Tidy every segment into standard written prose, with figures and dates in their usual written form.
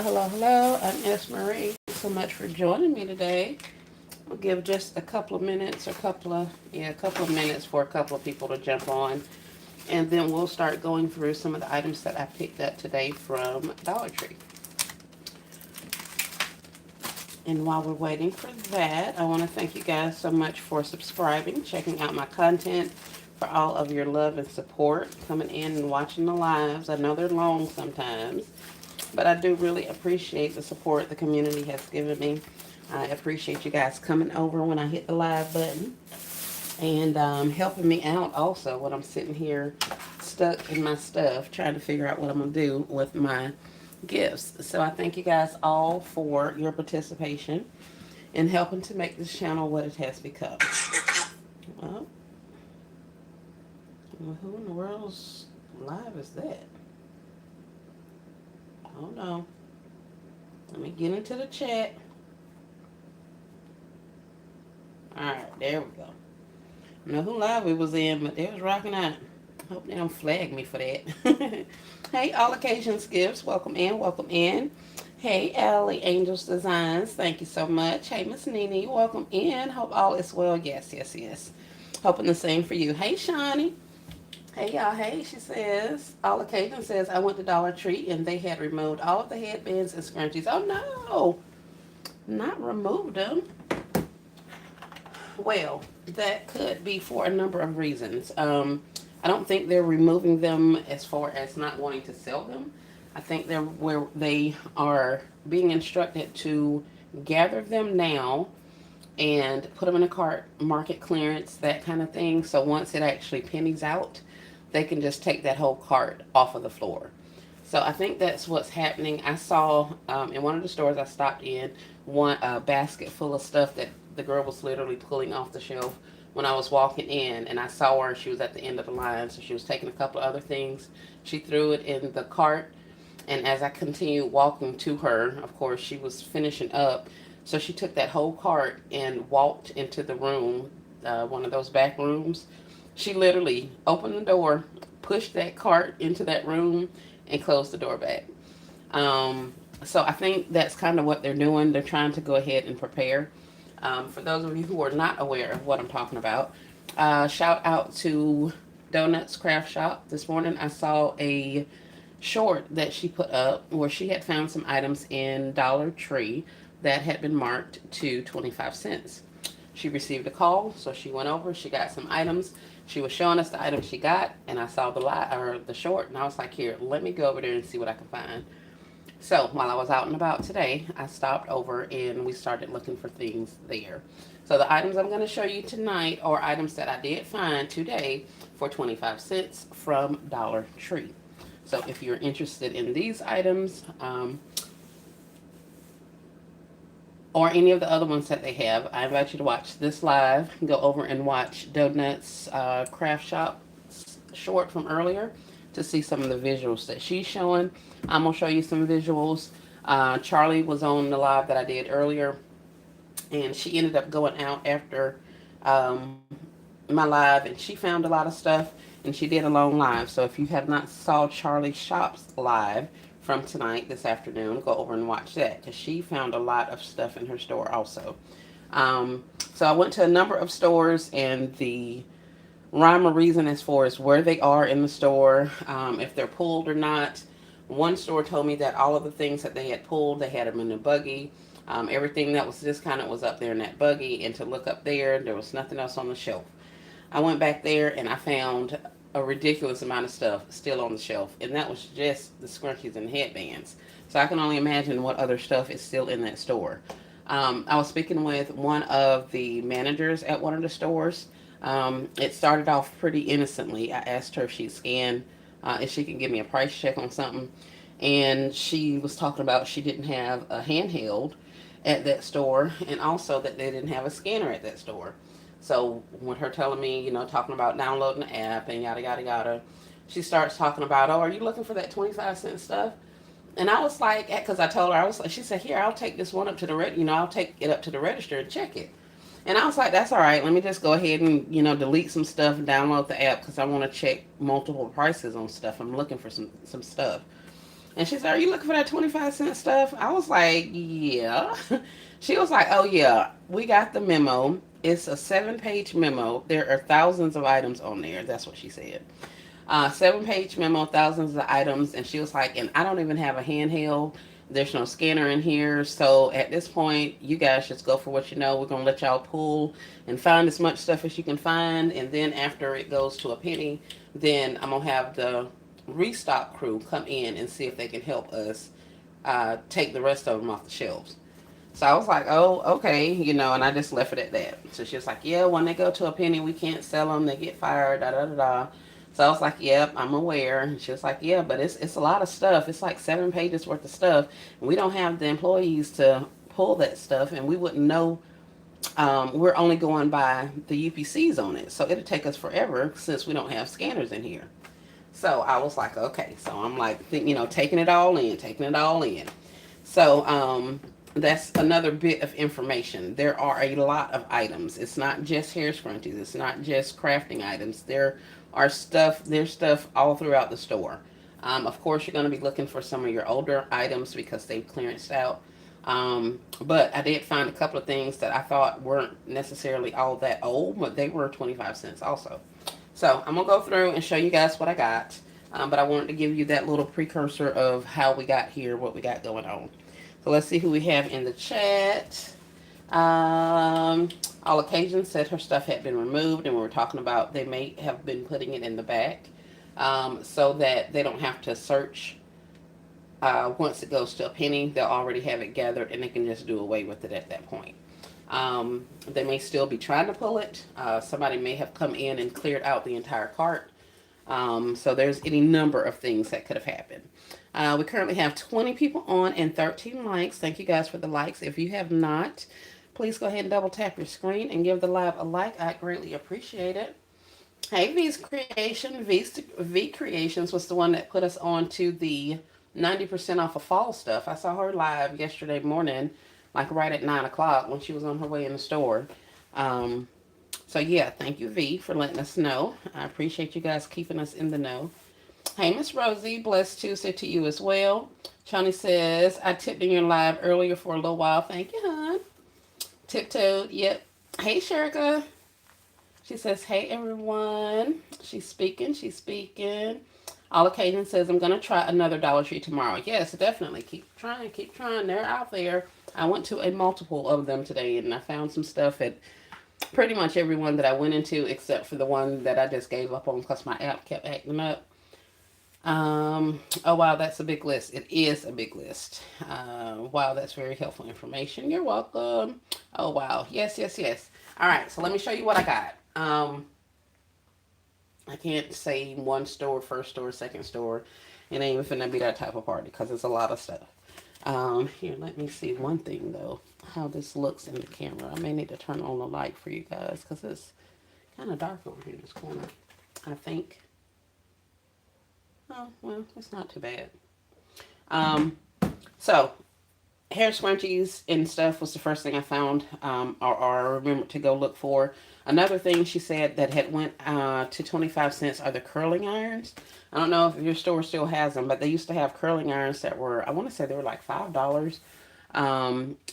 Hello. I'm S. Marie. Thank you so much for joining me today. I'll give just a couple of minutes, a couple of minutes for a couple of people to jump on, and then we'll start going through some of the items that I picked up today from Dollar Tree. And while we're waiting for that, I want to thank you guys so much for subscribing, checking out my content, for all of your love and support, coming in and watching the lives. I know they're long sometimes, but I do really appreciate the support the community has given me. I appreciate you guys coming over when I hit the live button and helping me out also when I'm sitting here stuck in my stuff trying to figure out what I'm going to do with my gifts. So I thank you guys all for your participation in helping to make this channel what it has become. Well, who in the world's live is that? Hold on. Let me get into the chat. Alright, there we go. I know who live we was in, but they was rocking out. Hope they don't flag me for that. Hey, All Occasions Gifts. Welcome in, welcome in. Hey, Allie, Angels Designs. Thank you so much. Hey, Miss Nene, welcome in. Hope all is well. Yes. Hoping the same for you. Hey, Shawnee. Hey, y'all. Hey, she says. All Occasions says, I went to Dollar Tree and they had removed all of the headbands and scrunchies. Oh, no. Not removed them. Well, that could be for a number of reasons. I don't think they're removing them as far as not wanting to sell them. I think they're where they are being instructed to gather them now and put them in a cart, market clearance, that kind of thing. So once it actually pennies out, they can just take that whole cart off of the floor. So I think that's what's happening. I saw in one of the stores I stopped in one basket full of stuff that the girl was literally pulling off the shelf when I was walking in, and I saw her. She was at the end of the line, so she was taking a couple of other things. She threw it in the cart, and as I continued walking to her, of course, she was finishing up. So she took that whole cart and walked into the room, one of those back rooms. She literally opened the door, pushed that cart into that room, and closed the door back. So I think that's kind of what they're doing. They're trying to go ahead and prepare. For those of you who are not aware of what I'm talking about, shout out to Donuts Craft Shop. This morning I saw a short that she put up where she had found some items in Dollar Tree that had been marked to 25 cents. She received a call, so she went over, she got some items. She was showing us the items she got, and I saw the short, and I was like, here, let me go over there and see what I can find. So while I was out and about today, I stopped over and we started looking for things there. So the items I'm going to show you tonight are items that I did find today for 25 cents from Dollar Tree. So if you're interested in these items, or any of the other ones that they have, I invite you to watch this live. Go over and watch Donuts Craft Shop short from earlier to see some of the visuals that she's showing. I'm going to show you some visuals. Charlie was on the live that I did earlier, and she ended up going out after my live, and she found a lot of stuff, and she did a long live. So if you have not saw Charlie Shop's live from tonight, this afternoon, go over and watch that, because she found a lot of stuff in her store also. So I went to a number of stores, and the rhyme or reason as far as where they are in the store, if they're pulled or not. One store told me that all of the things that they had pulled, they had them in a buggy. Everything that was discounted was up there in that buggy, and to look up there was nothing else on the shelf. I went back there and I found a ridiculous amount of stuff still on the shelf, and that was just the scrunchies and headbands. So I can only imagine what other stuff is still in that store. I was speaking with one of the managers at one of the stores. It started off pretty innocently. I asked her if she'd scan, if she can give me a price check on something. And she was talking about she didn't have a handheld at that store, and also that they didn't have a scanner at that store. So with her telling me, talking about downloading the app and yada, yada, yada, she starts talking about, oh, are you looking for that 25-cent stuff? And I was like, because I told her, she said, here, I'll take this one up to the, I'll take it up to the register and check it. And I was like, that's all right. Let me just go ahead and, delete some stuff and download the app, because I want to check multiple prices on stuff. I'm looking for some stuff. And she said, "Are you looking for that 25-cent stuff?" I was like, "Yeah." She was like, "Oh, yeah, we got the memo. It's a 7-page memo. There are thousands of items on there." That's what she said. 7-page memo, thousands of items. And she was like, "And I don't even have a handheld. There's no scanner in here. So at this point, you guys just go for what you know. We're going to let y'all pull and find as much stuff as you can find. And then after it goes to a penny, then I'm going to have the restock crew come in and see if they can help us take the rest of them off the shelves." So I was like, "Oh, okay," and I just left it at that. So she was like, "Yeah, when they go to a penny, we can't sell them. They get fired, da da da da." So I was like, "Yep, I'm aware." And she was like, "Yeah, but it's a lot of stuff. It's like 7 pages worth of stuff. And we don't have the employees to pull that stuff, and we wouldn't know. We're only going by the UPCs on it, so it'll take us forever since we don't have scanners in here." So I was like, "Okay." So I'm like, taking it all in, taking it all in. So that's another bit of information. There are a lot of items. It's not just hair scrunchies. It's not just crafting items. There's stuff all throughout the store. Of course, you're going to be looking for some of your older items because they've clearanced out. But I did find a couple of things that I thought weren't necessarily all that old, but they were 25 cents also. So I'm going to go through and show you guys what I got. But I wanted to give you that little precursor of how we got here, what we got going on. So let's see who we have in the chat. All occasions said her stuff had been removed, and we were talking about they may have been putting it in the back so that they don't have to search. Once it goes to a penny, they'll already have it gathered, and they can just do away with it at that point. They may still be trying to pull it. Somebody may have come in and cleared out the entire cart. So there's any number of things that could have happened. We currently have 20 people on and 13 likes. Thank you guys for the likes. If you have not, please go ahead and double tap your screen and give the live a like. I greatly appreciate it. Hey, V Creations was the one that put us on to the 90% off of fall stuff. I saw her live yesterday morning, like right at 9 o'clock when she was on her way in the store. Um, so yeah, thank you, V, for letting us know. I appreciate you guys keeping us in the know. Hey, Miss Rosie, blessed Tuesday to you as well. Shawnee says, "I tipped in your live earlier for a little while. Thank you, hon." Tiptoed, yep. Hey, Sherika. She says, "Hey, everyone." She's speaking, she's speaking. All occasion says, "I'm going to try another Dollar Tree tomorrow." Yes, definitely. Keep trying, keep trying. They're out there. I went to a multiple of them today, and I found some stuff at pretty much every one that I went into, except for the one that I just gave up on because my app kept acting up. Oh wow, that's a big list. It is a big list. Wow, that's very helpful information. You're welcome. Oh wow, yes, yes, yes. All right, so let me show you what I got. I can't say one store, first store, second store. It ain't even finna be that type of party because it's a lot of stuff. Here, let me see one thing though. How this looks in the camera. I may need to turn on the light for you guys because it's kind of dark over here in this corner. I think. Oh, well, it's not too bad. Um, so hair scrunchies and stuff was the first thing I found, or I remembered to go look for. Another thing she said that had went to 25 cents are the curling irons. I don't know if your store still has them, but they used to have curling irons that were, I want to say they were like $5.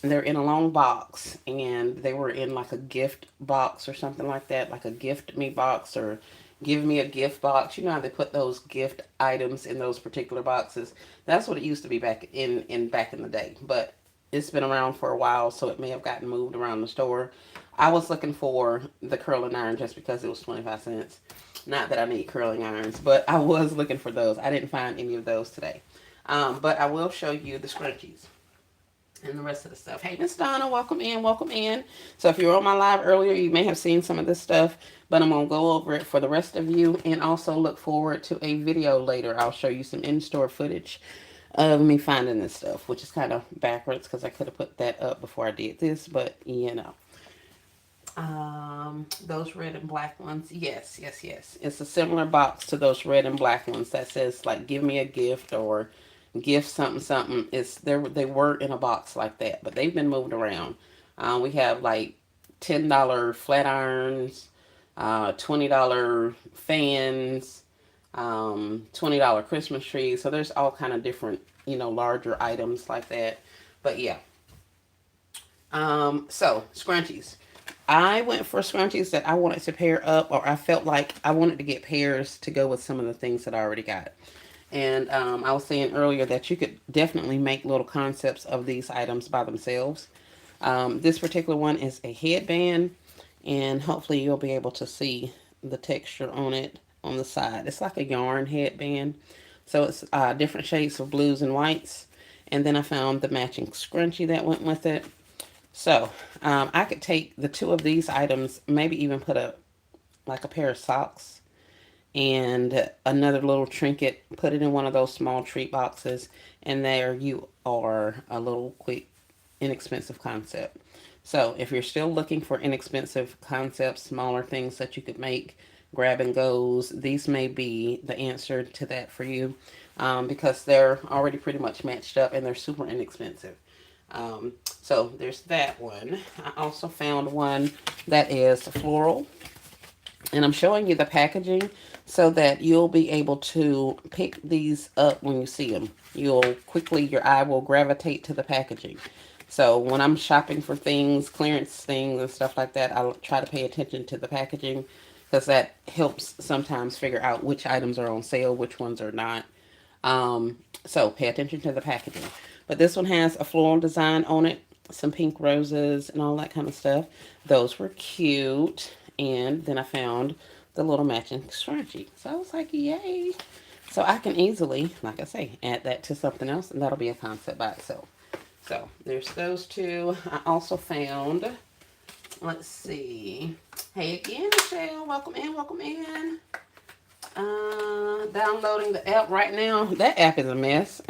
They're in a long box, and they were in like a gift box or something like that, like a gift me box or give me a gift box. You know how they put those gift items in those particular boxes? That's what it used to be back in the day. But it's been around for a while, so it may have gotten moved around the store. I was looking for the curling iron just because it was 25 cents. Not that I need curling irons, but I was looking for those. I didn't find any of those today. But I will show you the scrunchies and the rest of the stuff. Hey, Miss Donna, welcome in, welcome in. So if you were on my live earlier, you may have seen some of this stuff, but I'm going to go over it for the rest of you and also look forward to a video later. I'll show you some in-store footage of me finding this stuff, which is kind of backwards because I could have put that up before I did this, but you know. Those red and black ones, yes, yes, yes. It's a similar box to those red and black ones that says like "give me a gift" or "gift something something." They were in a box like that, but they've been moved around. We have like $10 flat irons, $20 fans, $20 Christmas trees. So there's all kind of different larger items like that. But yeah. So scrunchies. I went for scrunchies that I wanted to pair up, or I felt like I wanted to get pairs to go with some of the things that I already got. And I was saying earlier that you could definitely make little concepts of these items by themselves. This particular one is a headband, and hopefully you'll be able to see the texture on it on the side. It's like a yarn headband, so it's different shades of blues and whites. And then I found the matching scrunchie that went with it. So I could take the two of these items, maybe even put a pair of socks and another little trinket, put it in one of those small treat boxes, and there you are, a little quick, inexpensive concept. So if you're still looking for inexpensive concepts, smaller things that you could make, grab and goes, these may be the answer to that for you, because they're already pretty much matched up and they're super inexpensive. So there's that one. I also found one that is floral, and I'm showing you the packaging so that you'll be able to pick these up when you see them. Your eye will gravitate to the packaging. So when I'm shopping for things, clearance things and stuff like that, I'll try to pay attention to the packaging, because that helps sometimes figure out which items are on sale, which ones are not. So pay attention to the packaging. But this one has a floral design on it, some pink roses and all that kind of stuff. Those were cute. And then I found the little matching scrunchie. So I was like, yay. So I can easily, like I say, add that to something else, and that'll be a concept by itself. So there's those two. I also found, let's see. Hey again, Michelle. Welcome in, welcome in. Downloading the app right now. That app is a mess.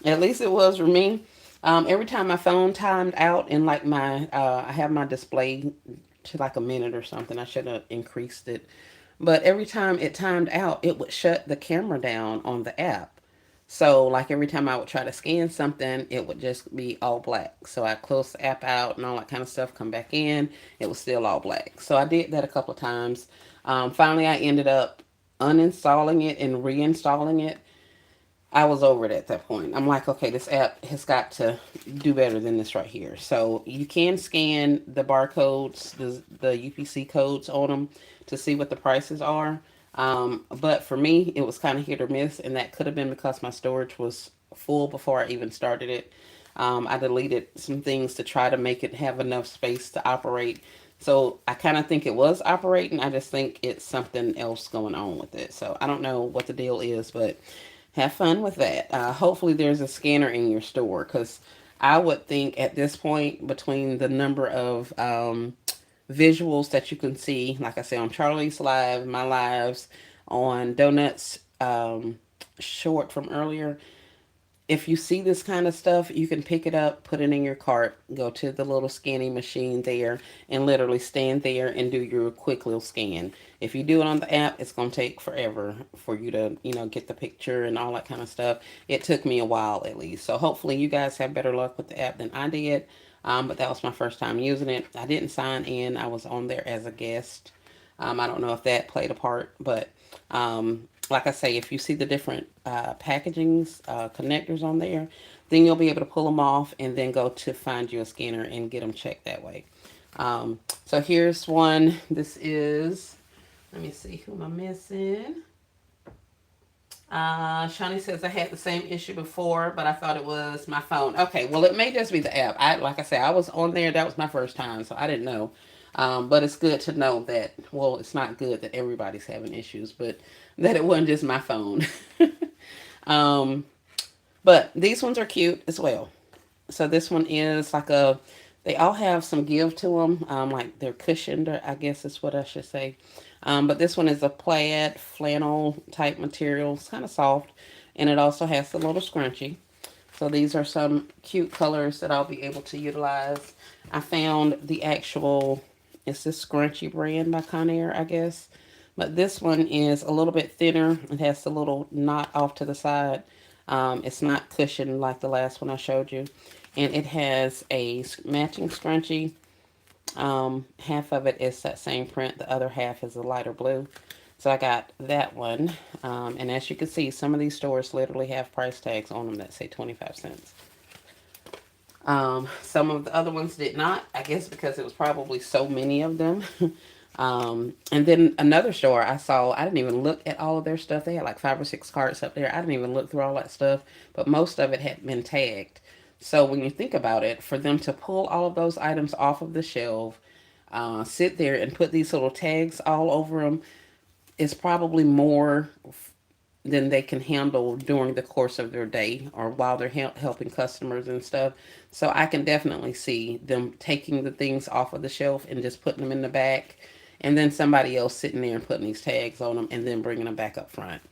At least it was for me. Every time my phone timed out, and like I have my display to like a minute or something. I should have increased it. But every time it timed out, it would shut the camera down on the app. So like every time I would try to scan something, it would just be all black. So I closed the app out and all that kind of stuff, come back in, it was still all black. So I did that a couple of times. Finally, I ended up uninstalling it and reinstalling it. I was over it at that point. I'm like, okay, this app has got to do better than this right here. So you can scan the barcodes, the UPC codes on them to see what the prices are. But for me, it was kind of hit or miss, and that could have been because my storage was full before I even started it. I deleted some things to try to make it have enough space to operate. So I kind of think it was operating. I just think it's something else going on with it. So I don't know what the deal is, but have fun with that. Hopefully there's a scanner in your store, because I would think at this point, between the number of visuals that you can see, like I said, on Charlie's live, my lives, on Donuts short from earlier, if you see this kind of stuff, you can pick it up, put it in your cart, go to the little scanning machine there, and literally stand there and do your quick little scan. If you do it on the app, it's going to take forever for you to, get the picture and all that kind of stuff. It took me a while at least. So hopefully you guys have better luck with the app than I did. But that was my first time using it. I didn't sign in. I was on there as a guest. I don't know if that played a part, but like I say, if you see the different packagings, connectors on there, then you'll be able to pull them off and then go to find you a scanner and get them checked that way. So here's one. This is, let me see, who am I missing? Shawnee says I had the same issue before, but I thought it was my phone. Okay, well, it may just be the app. Like I said, I was on there. That was my first time, so I didn't know. But it's good to know that, well, it's not good that everybody's having issues, but that it wasn't just my phone. um, but these ones are cute as well. So this one is like they all have some give to them. Like they're cushioned, or I guess is what I should say. But this one is a plaid flannel type material. It's kind of soft. And it also has the little scrunchie. So these are some cute colors that I'll be able to utilize. I found the actual, it's this scrunchie brand by Conair, I guess. But this one is a little bit thinner. It has the little knot off to the side. It's not cushioned like the last one I showed you. And it has a matching scrunchie. Half of it is that same print. The other half is a lighter blue. So I got that one. And as you can see, some of these stores literally have price tags on them that say 25 cents. Some of the other ones did not, I guess because it was probably so many of them. And then another store I saw, I didn't even look at all of their stuff. They had like 5 or 6 carts up there. I didn't even look through all that stuff, but most of it had been tagged. So when you think about it, for them to pull all of those items off of the shelf, sit there and put these little tags all over them, is probably more than they can handle during the course of their day or while they're helping customers and stuff. So I can definitely see them taking the things off of the shelf and just putting them in the back, and then somebody else sitting there and putting these tags on them and then bringing them back up front.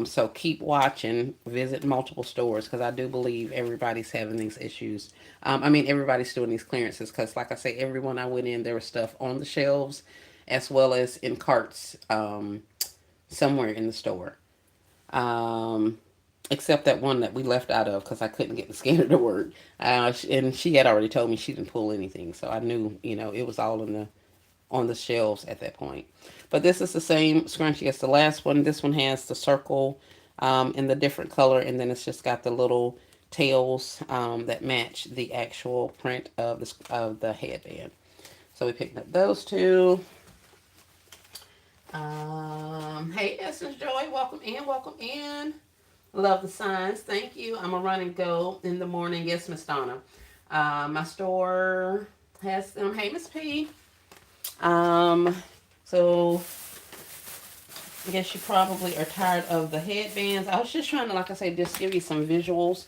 So keep watching, visit multiple stores because I do believe everybody's having these issues. I mean, everybody's doing these clearances because, like I say, everyone I went in, there was stuff on the shelves as well as in carts somewhere in the store. Um, Except that one that we left out of because I couldn't get the scanner to work. And she had already told me she didn't pull anything, so I knew, it was all in the on the shelves at that point. But this is the same scrunchie as the last one. This one has the circle in the different color, and then it's just got the little tails that match the actual print of the headband. So we picked up those two. Hey, Essence Joy, welcome in, welcome in. Love the signs. Thank you. I'm going to run and go in the morning. Yes, Miss Donna. My store has them. Hey, Miss P. Um, so I guess you probably are tired of the headbands. I was just trying to, like I say, just give you some visuals.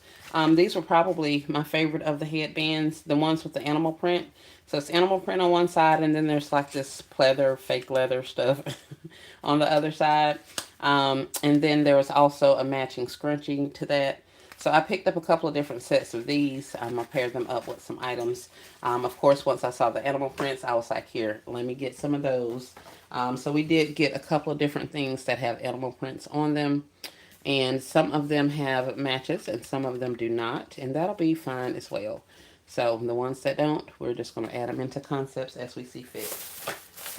These were probably my favorite of the headbands, the ones with the animal print. So it's animal print on one side, and then there's like this pleather, fake leather stuff on the other side. And then there was also a matching scrunchie to that. So I picked up a couple of different sets of these. I paired them up with some items. Of course, once I saw the animal prints, I was like, here, let me get some of those. So we did get a couple of different things that have animal prints on them. And some of them have matches and some of them do not. And that'll be fine as well. So the ones that don't, we're just going to add them into concepts as we see fit.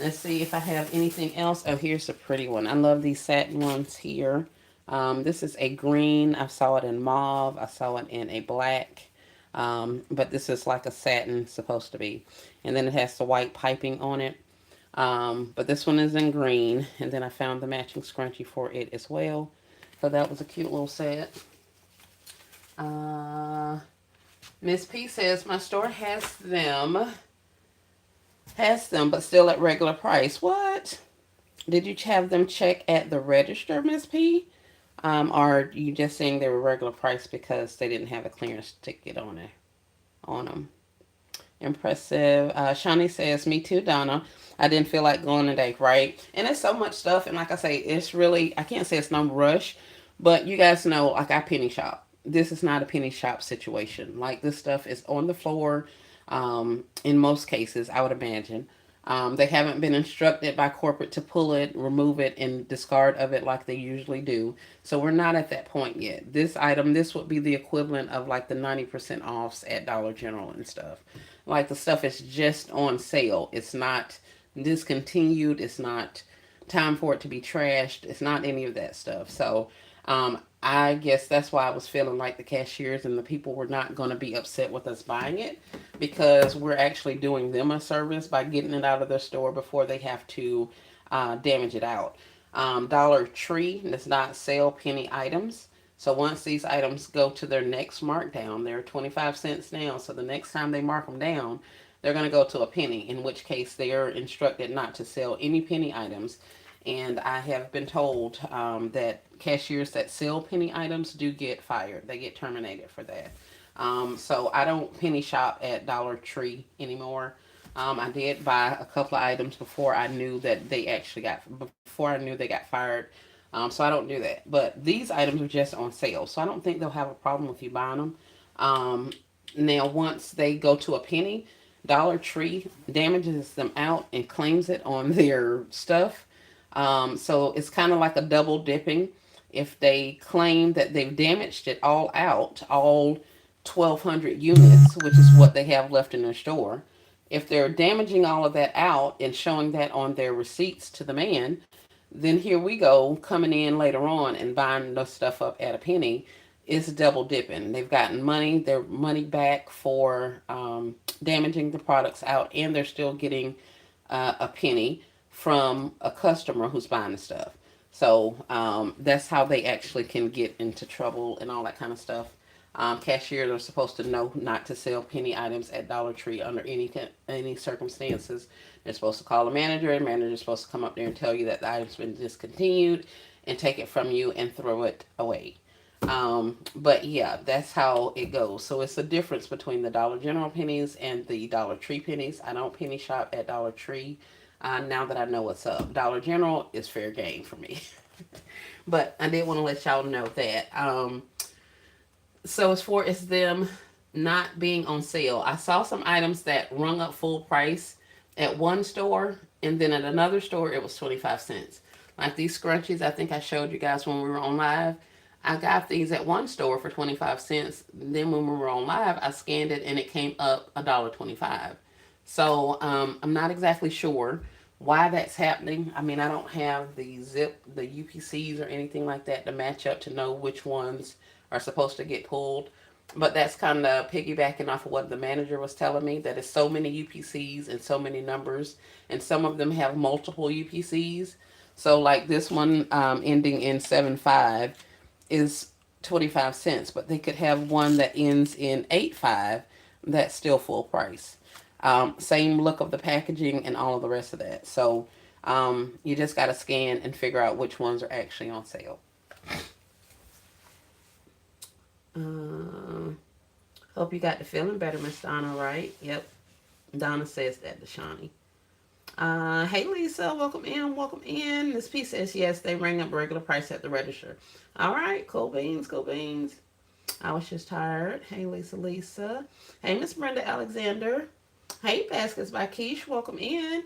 Let's see if I have anything else. Oh, here's a pretty one. I love these satin ones here. This is a green. I saw it in mauve. I saw it in a black. But this is like a satin supposed to be. And then it has the white piping on it. But this one is in green. And then I found the matching scrunchie for it as well. So that was a cute little set. Uh, Miss P says, my store has them, but still at regular price. What? Did you have them check at the register, Miss P? Or are you just saying they were regular price because they didn't have a clearance ticket on them? Impressive. Shawnee says, me too, Donna. I didn't feel like going today, right? And it's so much stuff. And like I say, it's really, I can't say it's no rush, but you guys know, like I penny shop. This is not a penny shop situation. Like this stuff is on the floor in most cases, I would imagine. They haven't been instructed by corporate to pull it, remove it, and discard of it like they usually do. So we're not at that point yet. This item, this would be the equivalent of like the 90% offs at Dollar General and stuff. Like the stuff is just on sale. It's not discontinued. It's not time for it to be trashed. It's not any of that stuff. So I guess that's why I was feeling like the cashiers and the people were not going to be upset with us buying it because we're actually doing them a service by getting it out of their store before they have to damage it out. Dollar Tree does not sell penny items. So once these items go to their next markdown, they're 25 cents now. So the next time they mark them down, they're going to go to a penny, in which case they are instructed not to sell any penny items. And I have been told that cashiers that sell penny items do get fired. They get terminated for that. So I don't penny shop at Dollar Tree anymore. I did buy a couple of items before I knew that before I knew they got fired. So I don't do that. But these items are just on sale. So I don't think they'll have a problem with you buying them. Now, once they go to a penny, Dollar Tree damages them out and claims it on their stuff. So it's kind of like a double dipping. If they claim that they've damaged it all out, all 1,200 units, which is what they have left in their store, if they're damaging all of that out and showing that on their receipts to the man, Then here we go coming in later on and buying the stuff up at a penny. It's double dipping. They've gotten their money back for damaging the products out, and they're still getting a penny from a customer who's buying the stuff. So that's how they actually can get into trouble and all that kind of stuff. Cashiers are supposed to know not to sell penny items at Dollar Tree under any circumstances. They're supposed to call the manager, and the manager is supposed to come up there and tell you that the item's been discontinued and take it from you and throw it away. But yeah, that's how it goes. So it's a difference between the Dollar General pennies and the Dollar Tree pennies. I don't penny shop at Dollar Tree. Now that I know what's up, Dollar General is fair game for me. But I did want to let y'all know that. So as far as them not being on sale, I saw some items that rung up full price at one store, and then at another store it was 25 cents. Like these scrunchies, I think I showed you guys when we were on live. I got these at one store for 25 cents. Then when we were on live, I scanned it and it came up $1.25. So I'm not exactly sure why that's happening. I mean, I don't have the UPCs or anything like that to match up to know which ones are supposed to get pulled. But that's kind of piggybacking off of what the manager was telling me, that it's so many UPCs and so many numbers, and some of them have multiple UPCs. So, like this one ending in 75 is 25 cents, but they could have one that ends in 85 that's still full price. Same look of the packaging and all of the rest of that. So, you just got to scan and figure out which ones are actually on sale. Uh, Hope you got the feeling better, Miss Donna, right? Yep. Donna says that to Shawnee. Hey Lisa, welcome in, welcome in. This piece says yes, they rang up regular price at the register. All right, cool beans, cool beans. I was just tired. Hey Lisa, Lisa. Hey Miss Brenda Alexander. Hey Baskets by Keish, welcome in.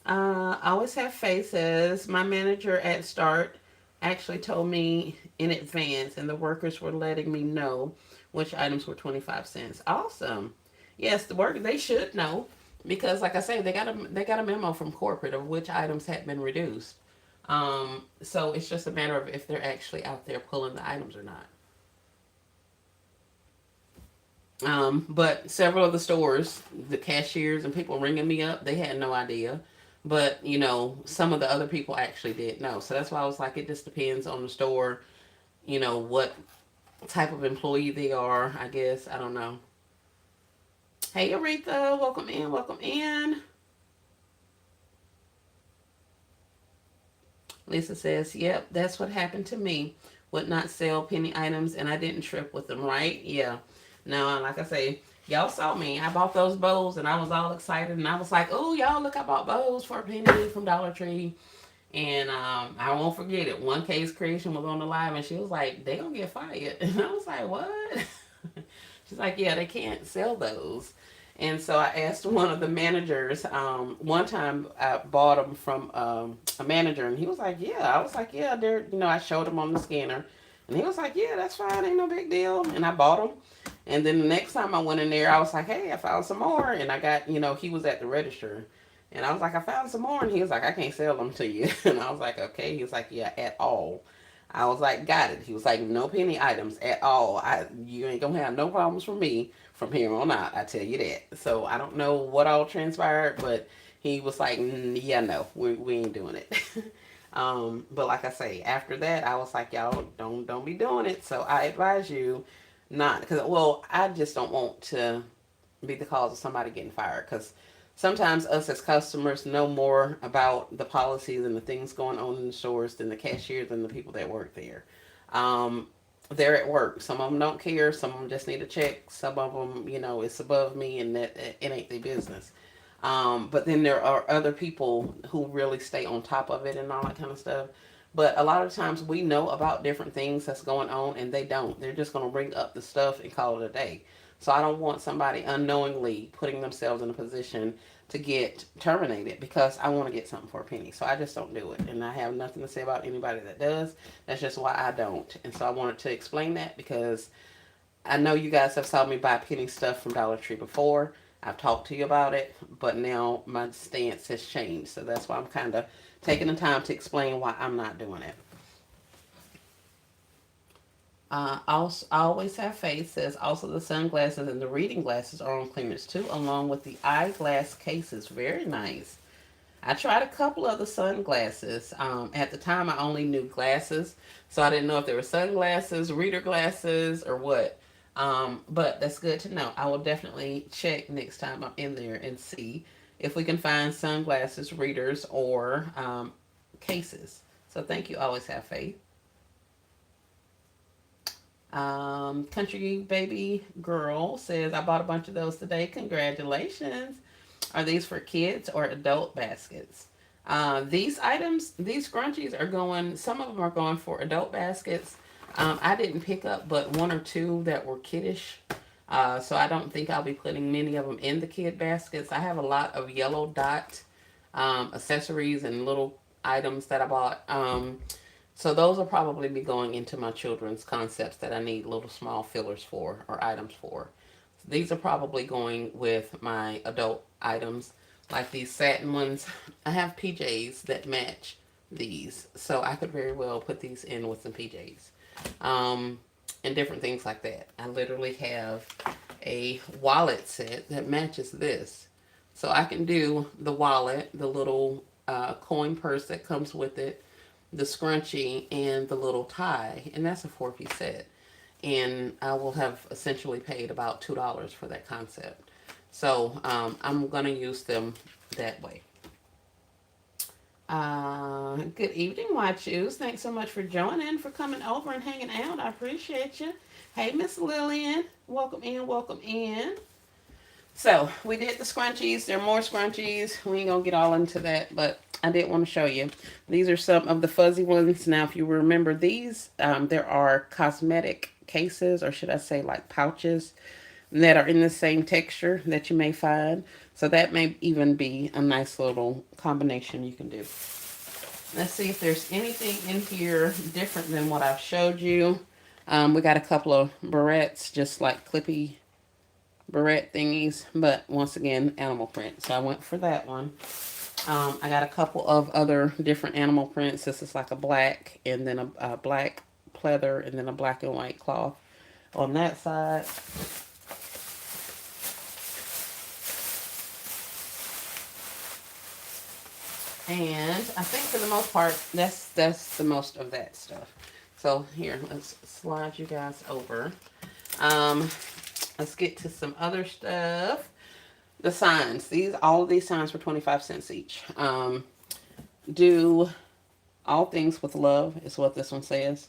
I always have faith, says my manager at Start actually told me in advance, and the workers were letting me know which items were 25 cents. Awesome. Yes, the workers, they should know because, like I say, they got a memo from corporate of which items had been reduced. So it's just a matter of if they're actually out there pulling the items or not. But several of the stores, the cashiers and people ringing me up, they had no idea. But, some of the other people actually did know. So that's why I was like, it just depends on the store, what type of employee they are, I guess. I don't know. Hey, Aretha, welcome in, welcome in. Lisa says, yep, that's what happened to me. Would not sell penny items and I didn't trip with them, right? Yeah. Now, like I say, y'all saw me. I bought those bows and I was all excited and I was like, oh, y'all, look, I bought bows for a penny from Dollar Tree. And I won't forget it. One Case Creation was on the live and she was like, they gonna get fired. And I was like, what? She's like, yeah, they can't sell those. And so I asked one of the managers. One time I bought them from a manager, and he was like, "Yeah." I was like, "Yeah." They're, I showed him on the scanner, and he was like, "Yeah, that's fine. Ain't no big deal." And I bought them. And then the next time I went in there, I was like, "Hey, I found some more." And I got, he was at the register, and I was like, "I found some more," and he was like, "I can't sell them to you." And I was like, "Okay." He was like, "Yeah, at all." I was like, "Got it." He was like, "No penny items at all. You ain't gonna have no problems from me from here on out. I tell you that." So I don't know what all transpired, but he was like, "Yeah, no, we ain't doing it." But like I say, after that, I was like, "Y'all don't be doing it." So I advise you not, because I just don't want to be the cause of somebody getting fired, because sometimes us as customers know more about the policies and the things going on in the stores than the cashiers and the people that work there. Um, they're at work. Some of them don't care. Some of them just need a check. Some of them, it's above me and that it ain't their business. But then there are other people who really stay on top of it and all that kind of stuff. But a lot of times we know about different things that's going on and they don't. They're just going to bring up the stuff and call it a day. So I don't want somebody unknowingly putting themselves in a position to get terminated because I want to get something for a penny. So I just don't do it. And I have nothing to say about anybody that does. That's just why I don't. And so I wanted to explain that because I know you guys have saw me buy penny stuff from Dollar Tree before. I've talked to you about it, but now my stance has changed. So that's why I'm kind of taking the time to explain why I'm not doing it. Also, I always have faith says also the sunglasses and the reading glasses are on clearance too, along with the eyeglass cases. Very nice. I tried a couple of the sunglasses. At the time, I only knew glasses, so I didn't know if they were sunglasses, reader glasses, or what. But that's good to know. I will definitely check next time I'm in there and see if we can find sunglasses, readers, or cases. So thank you. Always have faith. Country Baby Girl says, I bought a bunch of those today. Congratulations. Are these for kids or adult baskets? These items, these scrunchies are going, some of them are going for adult baskets. I didn't pick up but one or two that were kiddish. So I don't think I'll be putting many of them in the kid baskets. I have a lot of yellow dot accessories and little items that I bought. So those will probably be going into my children's concepts that I need little small fillers for or items for. These are probably going with my adult items, like these satin ones. I have PJs that match these, so I could very well put these in with some PJs, and different things like that. I literally have a wallet set that matches this, so I can do the wallet, the little coin purse that comes with it, the scrunchie, and the little tie, and that's a 4-piece set. And I will have essentially paid about $2 for that concept. So I'm going to use them that way. Good evening, Watchoos. Thanks so much for joining, for coming over and hanging out. I appreciate you. Hey, Miss Lillian. Welcome in, welcome in. So we did the scrunchies. There are more scrunchies. We ain't gonna get all into that, but I did want to show you. These are some of the fuzzy ones. Now, if you remember these, there are cosmetic cases, or should I say like pouches, that are in the same texture that you may find. So that may even be a nice little combination you can do. Let's see if there's anything in here different than what I've showed you. We got a couple of barrettes, just like clippy barrette thingies, but once again, animal print. So I went for that one. I got a couple of other different animal prints. This is like a black, and then a black pleather, and then a black and white cloth on that side. And I think for the most part, that's the most of that stuff. So here, let's slide you guys over. Um, let's get to some other stuff. The signs. All of these signs were 25 cents each. Do all things with love is what this one says.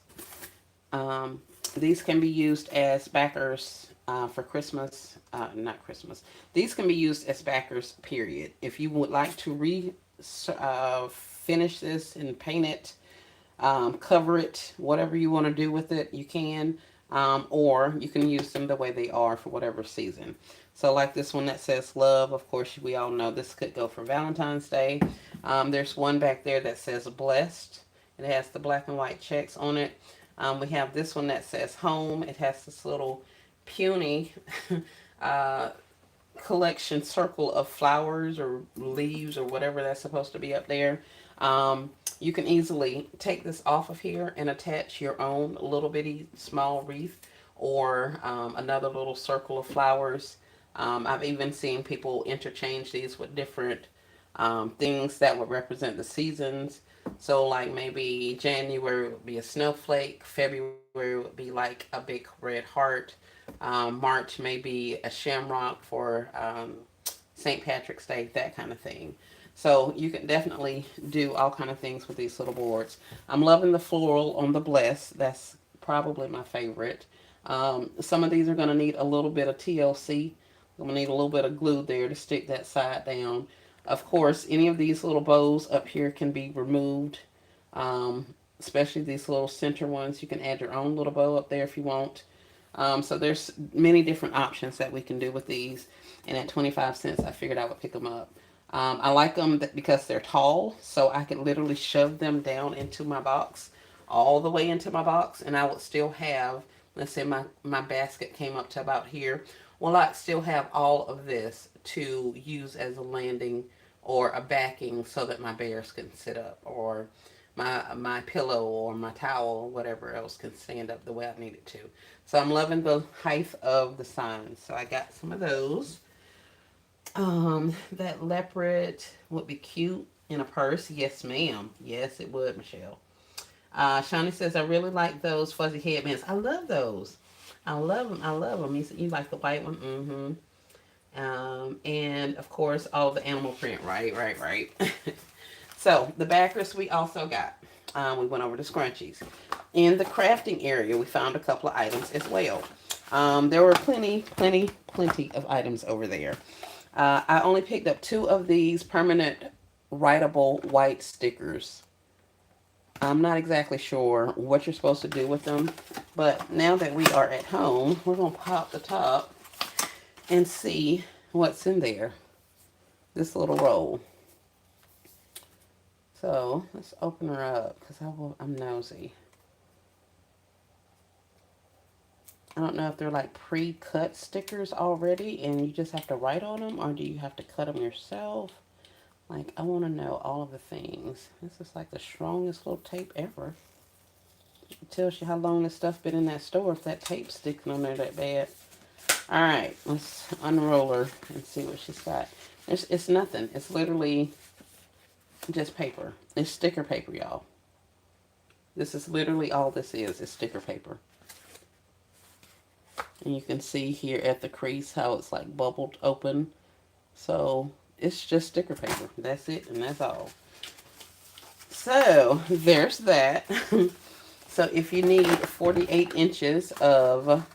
Um, these can be used as backers for Christmas. Not Christmas. These can be used as backers, period. If you would like to finish this and paint it, cover it, whatever you want to do with it, you can. Or you can use them the way they are for whatever season. So like this one that says love, of course, we all know this could go for Valentine's Day. There's one back there that says blessed. It has the black and white checks on it. We have this one that says home. It has this little puny uh, collection circle of flowers or leaves or whatever that's supposed to be up there. You can easily take this off of here and attach your own little bitty small wreath, or another little circle of flowers. I've even seen people interchange these with different things that would represent the seasons. So like maybe January would be a snowflake, February would be like a big red heart, March may be a shamrock for St. Patrick's Day, that kind of thing. So you can definitely do all kind of things with these little boards. I'm loving the floral on the Bless. That's probably my favorite. Some of these are going to need a little bit of TLC. I'm going to need a little bit of glue there to stick that side down. Of course, any of these little bows up here can be removed, especially these little center ones. You can add your own little bow up there if you want. So there's many different options that we can do with these. And at 25 cents, I figured I would pick them up. I like them because they're tall, so I could literally shove them down into my box, all the way into my box, and I would still have, let's say my basket came up to about here, will I still have all of this to use as a landing or a backing so that my bears can sit up, or my pillow or my towel or whatever else can stand up the way I need it to. So I'm loving the height of the signs. So I got some of those. That leopard would be cute in a purse. Yes, ma'am. Yes, it would, Michelle. Shawnee says, I really like those fuzzy headbands. I love those. I love them. I love them. You like the white one? Mm-hmm. And of course, all the animal print. Right, right, right. So the backers we also got. We went over the scrunchies. In the crafting area, we found a couple of items as well. There were plenty of items over there. I only picked up two of these permanent writable white stickers. I'm not exactly sure what you're supposed to do with them, but now that we are at home, we're going to pop the top and see what's in there. This little roll. So let's open her up because I'm nosy. I don't know if they're like pre-cut stickers already and you just have to write on them, or do you have to cut them yourself? Like, I want to know all of the things. This is like the strongest little tape ever. It tells you how long this stuff been in that store if that tape's sticking on there that bad. All right, let's unroll her and see what she's got. It's nothing. It's literally just paper. It's sticker paper, y'all. This is literally all this is sticker paper. And you can see here at the crease how it's like bubbled open. So it's just sticker paper. That's it, and that's all. So there's that. So if you need 48 inches of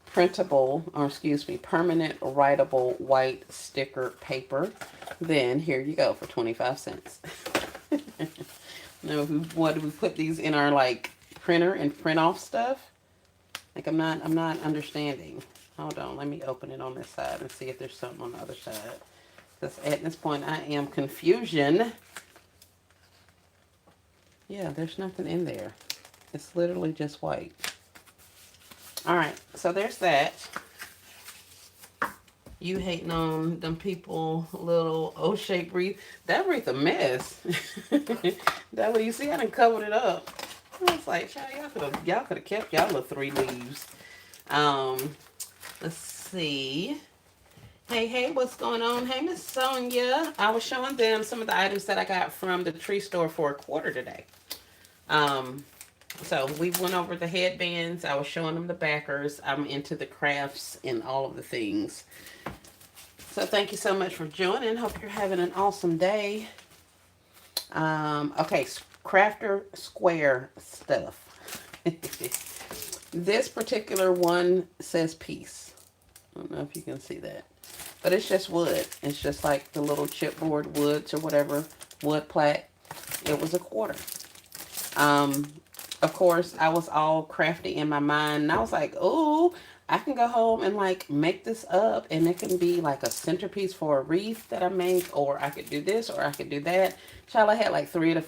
printable, or excuse me, permanent writable white sticker paper, then here you go for 25 cents. Now, what do we put these in our like printer and print off stuff? Like, I'm not understanding. Hold on, let me open it on this side and see if there's something on the other side. Because at this point, I am confusion. Yeah, there's nothing in there. It's literally just white. All right, so there's that. You hating on them people, little O-shaped wreath. That wreath a mess. That what you see, I done covered it up. I was like, y'all could have kept y'all little 3 leaves. Let's see. Hey, what's going on? Hey, Miss Sonia. I was showing them some of the items that I got from the tree store for a quarter today. So we went over the headbands. I was showing them the backers. I'm into the crafts and all of the things. So thank you so much for joining. Hope you're having an awesome day. Okay, Crafter Square stuff. This particular one says peace. I don't know if you can see that. But it's just wood. It's just like the little chipboard woods or whatever. Wood plaque. It was a quarter. Of course, I was all crafty in my mind. And I was like, oh, I can go home and like make this up. And it can be like a centerpiece for a wreath that I make. Or I could do this or I could do that. Child, I had like 3 or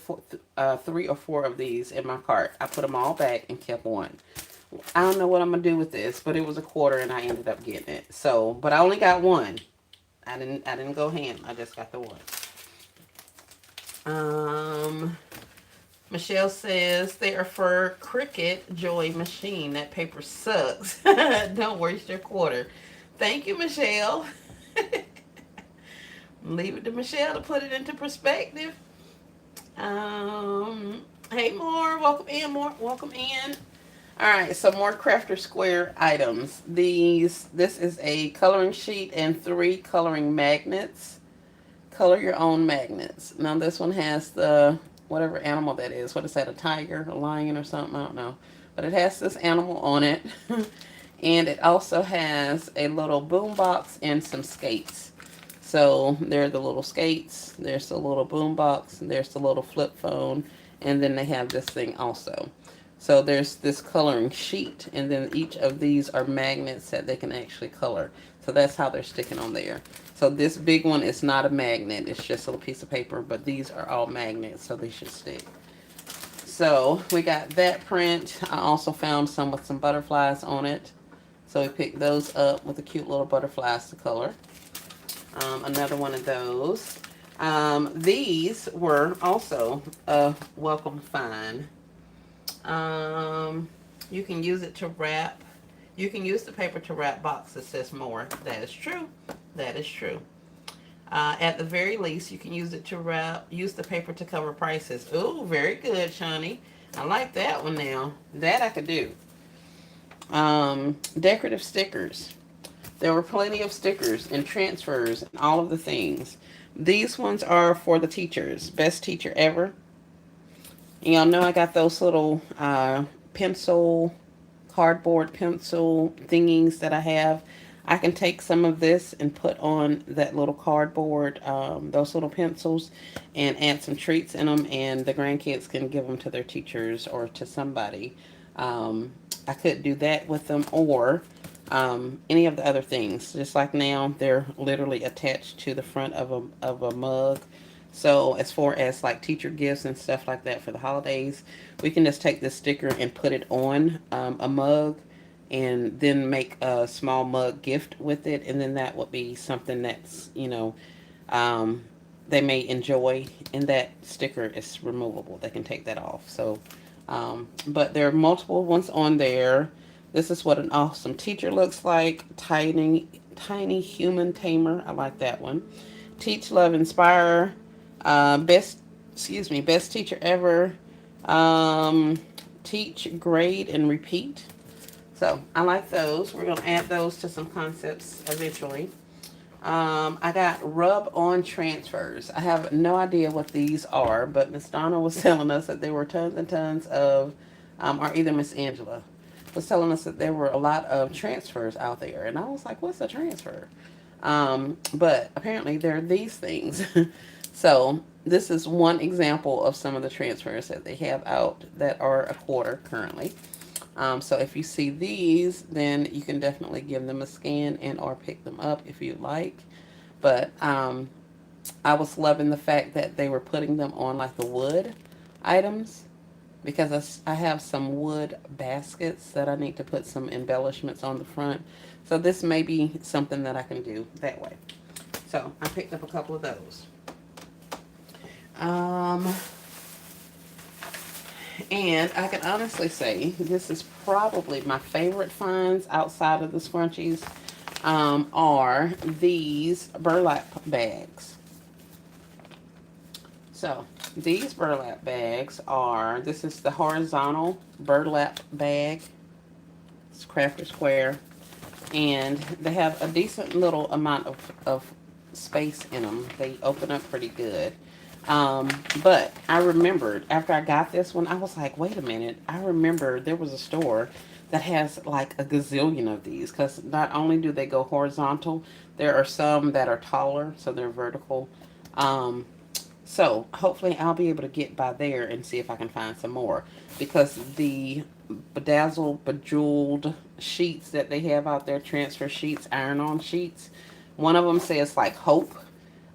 4 of these in my cart. I put them all back and kept one. I don't know what I'm going to do with this. But it was a quarter and I ended up getting it. So, but I only got one. I didn't go ham. I just got the one. Michelle says they are for Cricut Joy Machine. That paper sucks. Don't waste your quarter. Thank you, Michelle. Leave it to Michelle to put it into perspective. Hey, more. Welcome in, more. Welcome in. All right, so more Crafter Square items. This is a coloring sheet and 3 coloring magnets. Color your own magnets. Now this one has the whatever animal that is. What is that? A tiger, a lion, or something? I don't know. But it has this animal on it. And it also has a little boom box and some skates. So there are the little skates. There's the little boom box. And there's the little flip phone. And then they have this thing also. So there's this coloring sheet. And then each of these are magnets that they can actually color. So that's how they're sticking on there. So this big one is not a magnet. It's just a little piece of paper. But these are all magnets, so they should stick. So we got that print. I also found some with some butterflies on it. So we picked those up with the cute little butterflies to color. Another one of those. These were also a welcome find. Um, you can use it to wrap. You can use the paper to wrap boxes, says more. That is true. That is true. At the very least, you can use it to use the paper to cover prices. Ooh, very good, Shawnee. I like that one now. That I could do. Decorative stickers. There were plenty of stickers and transfers and all of the things. These ones are for the teachers. Best teacher ever. Y'all know I got those little pencil, cardboard pencil thingies that I have. I can take some of this and put on that little cardboard, those little pencils, and add some treats in them, and the grandkids can give them to their teachers or to somebody. I could do that with them, or any of the other things. Just like now, they're literally attached to the front of a mug. So as far as like teacher gifts and stuff like that for the holidays, we can just take this sticker and put it on a mug, and then make a small mug gift with it, and then that would be something that's, um, they may enjoy, and that sticker is removable. They can take that off. So, but there are multiple ones on there. This is what an awesome teacher looks like. Tiny, tiny human tamer. I like that one. Teach, love, inspire. Best, excuse me, best teacher ever. Um, Teach, grade, and repeat. So I like those. We're going to add those to some concepts eventually. I got rub on transfers. I have no idea what these are, but Miss Donna was telling us that there were tons and tons of, or either Miss Angela was telling us that there were a lot of transfers out there. And I was like, what's a transfer? But apparently there are these things. So this is one example of some of the transfers that they have out that are a quarter currently. So if you see these, then you can definitely give them a scan and or pick them up if you like. But I was loving the fact that they were putting them on like the wood items, because I have some wood baskets that I need to put some embellishments on the front. So this may be something that I can do that way. So I picked up a couple of those. Um, And I can honestly say this is probably my favorite finds outside of the scrunchies, are these burlap bags. So these burlap bags are, this is the horizontal burlap bag. It's Crafter Square. And they have a decent little amount of space in them. They open up pretty good. But I remembered after I got this one, I was like, wait a minute. I remember there was a store that has like a gazillion of these, because not only do they go horizontal, there are some that are taller, so they're vertical. Um, so hopefully I'll be able to get by there and see if I can find some more, because the bedazzled, bejeweled sheets that they have out there, transfer sheets, iron-on sheets, one of them says like hope.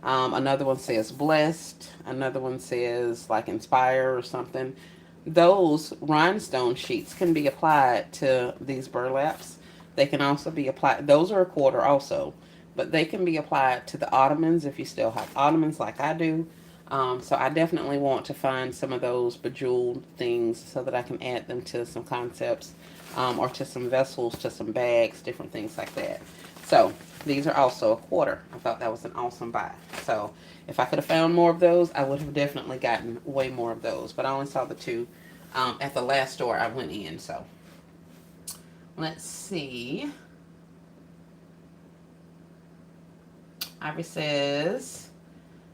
Another one says blessed. Another one says like inspire or something. Those rhinestone sheets can be applied to these burlaps. They can also be applied, those are a quarter also, but they can be applied to the ottomans if you still have ottomans like I do. So I definitely want to find some of those bejeweled things so that I can add them to some concepts, or to some vessels, to some bags, different things like that. So these are also a quarter. I thought that was an awesome buy. So if I could have found more of those, I would have definitely gotten way more of those. But I only saw the two at the last store I went in. So let's see. Ivory says,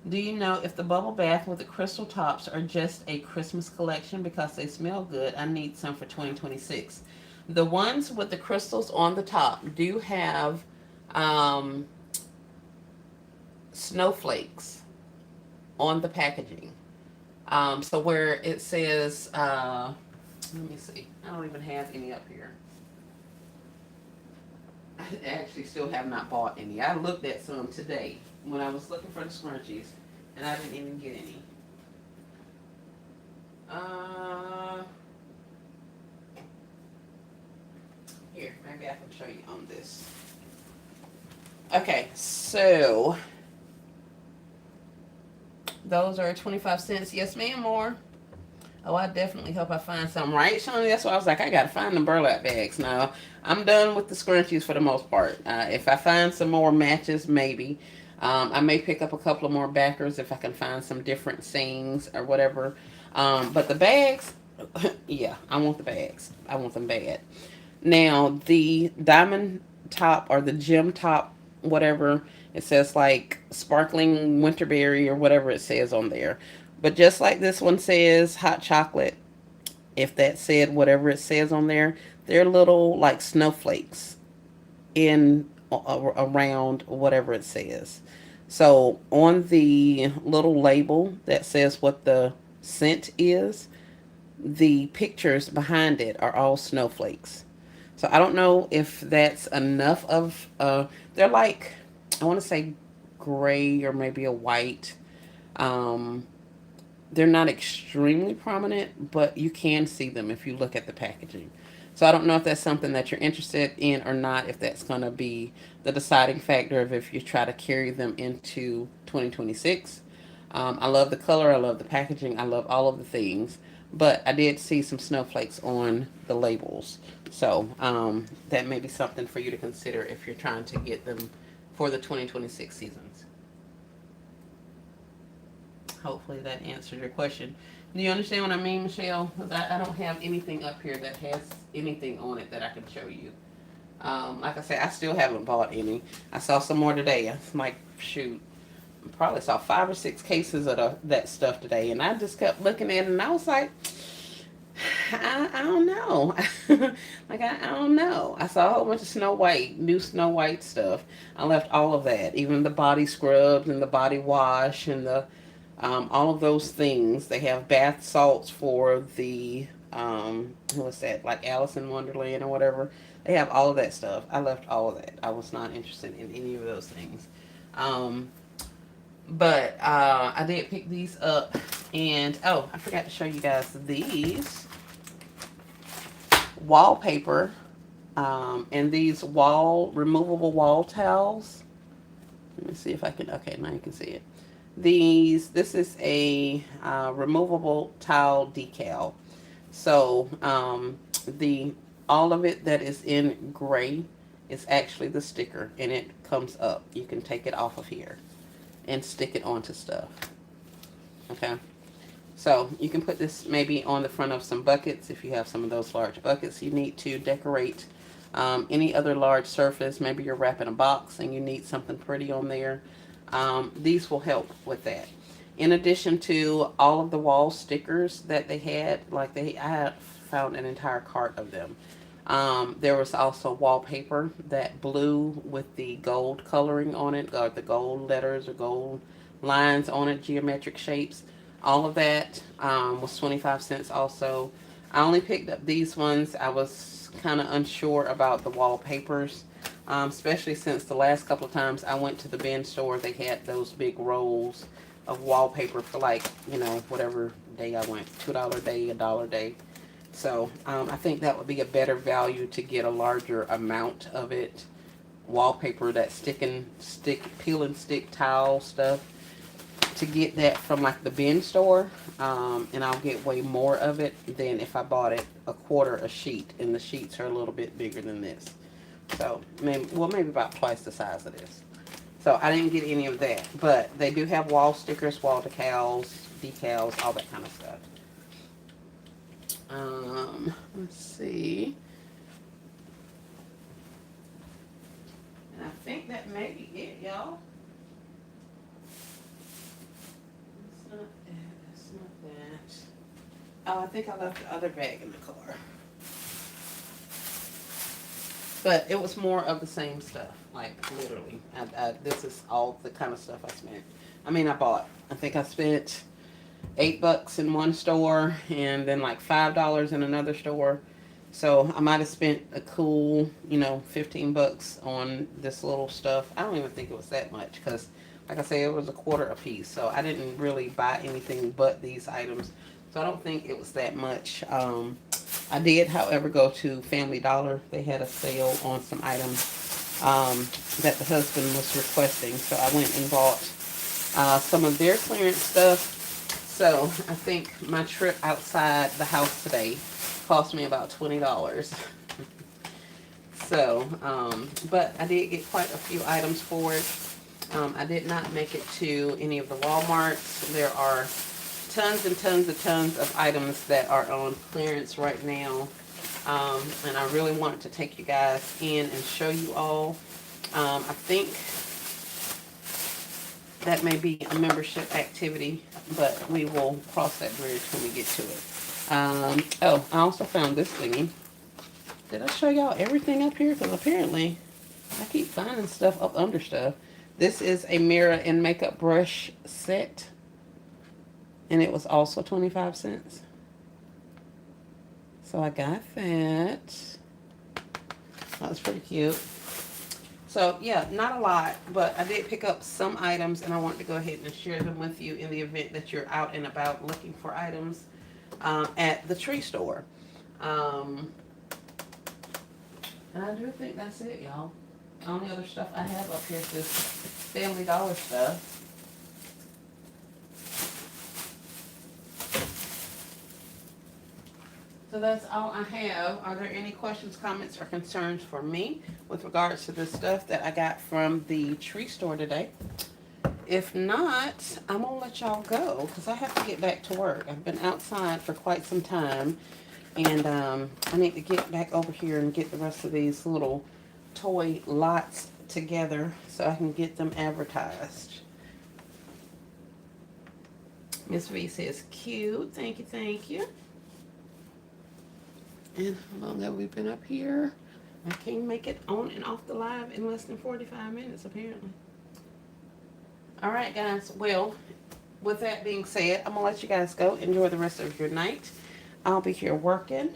do you know if the bubble bath with the crystal tops are just a Christmas collection because they smell good? I need some for 2026. The ones with the crystals on the top do have um, snowflakes on the packaging. So where it says, let me see, I don't even have any up here. I actually still have not bought any. I looked at some today when I was looking for the scrunchies, and I didn't even get any. Here, maybe I can show you on this. Okay, so those are 25 cents. Yes, ma'am, more. Oh, I definitely hope I find some, right, Shawnee? That's why I was like, I gotta find the burlap bags. Now, I'm done with the scrunchies for the most part. If I find some more matches, maybe. I may pick up a couple of more backers if I can find some different things or whatever. But the bags, yeah, I want the bags. I want them bad. Now, the diamond top or the gem top, whatever, it says like sparkling winterberry or whatever it says on there. But just like this one says hot chocolate, if that said whatever it says on there, they're little like snowflakes in around whatever it says. So on the little label that says what the scent is, the pictures behind it are all snowflakes. So I don't know if that's enough of they're like, I want to say gray or maybe a white. Um they're not extremely prominent, but you can see them if you look at the packaging. So I don't know if that's something that you're interested in or not, if that's going to be the deciding factor of if you try to carry them into 2026. I love the color, I love the packaging, I love all of the things, but I did see some snowflakes on the labels. So that may be something for you to consider if you're trying to get them for the 2026 seasons. Hopefully that answered your question. Do you understand what I mean, Michelle? Because I don't have anything up here that has anything on it that I can show you. Like I said, I still haven't bought any. I saw some more today. I'm like, shoot, I probably saw 5 or 6 cases of that stuff today. And I just kept looking at it and I was like, I don't know. Like, I don't know. I saw a whole bunch of Snow White, new Snow White stuff. I left all of that, even the body scrubs and the body wash and the all of those things. They have bath salts for the what's that, like Alice in Wonderland or whatever. They have all of that stuff. I left all of that. I was not interested in any of those things. Um, but I did pick these up, and oh, I forgot to show you guys these wallpaper and these removable wall towels. Let me see if I can. Okay, now you can see it. This is a removable towel decal. So the all of it that is in gray is actually the sticker, and it comes up. You can take it off of here and stick it onto stuff. Okay. So you can put this maybe on the front of some buckets if you have some of those large buckets you need to decorate. Any other large surface, maybe you're wrapping a box and you need something pretty on there. These will help with that. In addition to all of the wall stickers that they had, I had found an entire cart of them. There was also wallpaper, that blue with the gold coloring on it, or the gold letters or gold lines on it, geometric shapes. All of that was 25 cents also. I only picked up these ones. I was kind of unsure about the wallpapers, especially since the last couple of times I went to the bin store, they had those big rolls of wallpaper for like, whatever day I went, $2 a day, $1 a day. So I think that would be a better value to get a larger amount of it. Wallpaper, that peel and stick towel stuff, to get that from like the bin store, and I'll get way more of it than if I bought it a quarter a sheet, and the sheets are a little bit bigger than this. So maybe about twice the size of this. So I didn't get any of that, but they do have wall stickers, wall decals, all that kind of stuff. Let's see. And I think that may be it, y'all. It's not that. Oh, I think I left the other bag in the car. But it was more of the same stuff, like literally. This is all the kind of stuff I spent. I bought. I think I spent $8 in one store and then like $5 in another store. So I might have spent a cool, $15 on this little stuff. I don't even think it was that much because, like I say, it was a quarter a piece. So I didn't really buy anything but these items. So I don't think it was that much. I did, however, go to Family Dollar. They had a sale on some items that the husband was requesting. So I went and bought some of their clearance stuff. So I think my trip outside the house today cost me about $20. So, but I did get quite a few items for it. I did not make it to any of the Walmarts. There are tons and tons and tons of items that are on clearance right now. And I really wanted to take you guys in and show you all. I think that may be a membership activity, but we will cross that bridge when we get to it. Oh, I also found this thingy. Did I show y'all everything up here? Because apparently I keep finding stuff up under stuff. This is a mirror and makeup brush set. And it was also 25 cents. So I got that. That was pretty cute. So yeah, not a lot, but I did pick up some items and I wanted to go ahead and share them with you in the event that you're out and about looking for items at the tree store. And I do think that's it, y'all. The only other stuff I have up here is this Family Dollar stuff. So that's all I have. Are there any questions, comments, or concerns for me with regards to the stuff that I got from the tree store today? If not, I'm going to let y'all go because I have to get back to work. I've been outside for quite some time, and I need to get back over here and get the rest of these little toy lots together so I can get them advertised. Miss V says, cute. Thank you, thank you. And how long have we been up here? I can't make it on and off the live in less than 45 minutes, apparently. All right, guys. Well, with that being said, I'm going to let you guys go. Enjoy the rest of your night. I'll be here working.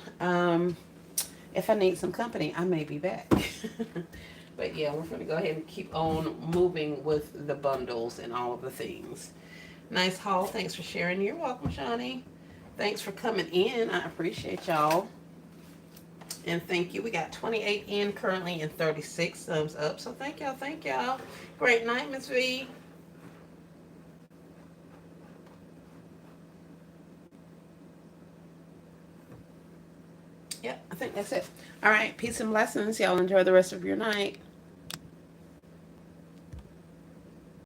If I need some company, I may be back. But yeah, we're going to go ahead and keep on moving with the bundles and all of the things. Nice haul. Thanks for sharing. You're welcome, Shawnee. Thanks for coming in. I appreciate y'all. And thank you. We got 28 in currently and 36 thumbs up. So thank y'all. Thank y'all. Great night, Miss V. Yep, I think that's it. All right. Peace and blessings. Y'all enjoy the rest of your night.